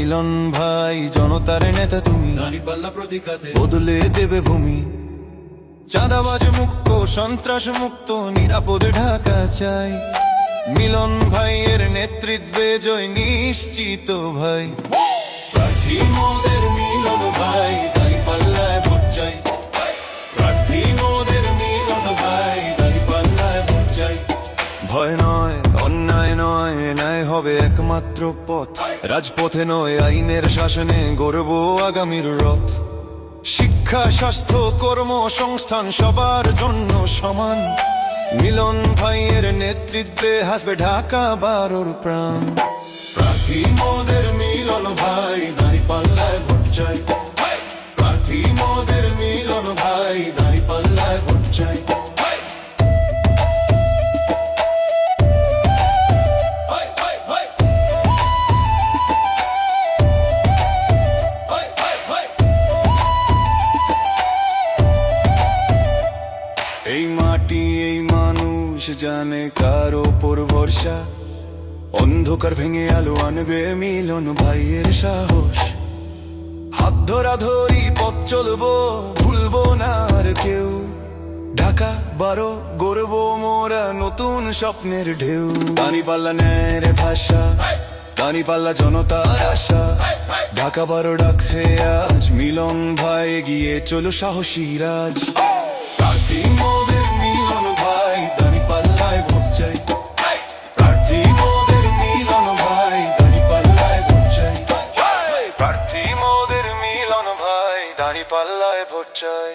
মিলন ভাই জনতার নেতা তুমি, দাঁড়িপাল্লা প্রতীকাতে বদলে দেবে ভূমি। চাঁদাবাজ মুক্ত, সন্ত্রাস মুক্ত, নিরাপদ ঢাকা চাই। মিলন ভাইয়ের নেতৃত্বে জয় নিশ্চিত ভাই। প্রার্থী মোদের মিলন ভাই, দাঁড়িপাল্লায় ভোট চাই। প্রার্থী মোদের মিলন ভাই, দাঁড়িপাল্লায় ভোট চাই। ভয় নয়, অন্যায় নয়, ন্যায় হবে একমাত্র পথ। রাজপথে নয়, আইনের শাসনে গড়ব আগামীর রথ। শিক্ষা, স্বাস্থ্য, কর্মসংস্থান সবার জন্য সমান। মিলন ভাইয়ের নেতৃত্বে হাসবে ঢাকা 12 প্রাণ। প্রার্থী মোদের মিলন ভাই, দাঁড়িপাল্লায় ভোট চাই। প্রার্থী মোদের মিলন ভাই, দাঁড়িপাল্লায় ভোট চাই। এই মাটি, এই মানুষ জানে কার ওপর ভরসা। অন্ধকার ভেঙে আলো আনবে মিলন ভাইয়ের সাহস। হাত ধরাধরি পথ চলবো, ভুলবো না আর কেউ। ঢাকা 12 গড়ব মোরা নতুন স্বপ্নের ঢেউ। দাঁড়িপাল্লা ন্যায়ের ভাষা, দাঁড়িপাল্লা জনতার আশা। ঢাকা 12 ডাকছে আজ, মিলন ভাই এগিয়ে চলো সাহসী রাজ। প্রার্থী মোদের মিলন ভাই, দাঁড়িপাল্লায় ভোট চাই। প্রার্থী মোদের মিলন ভাই, দাঁড়িপাল্লায় ভোট চাই। প্রার্থী মোদের মিলন ভাই, দাঁড়িপাল্লায় ভোট চাই।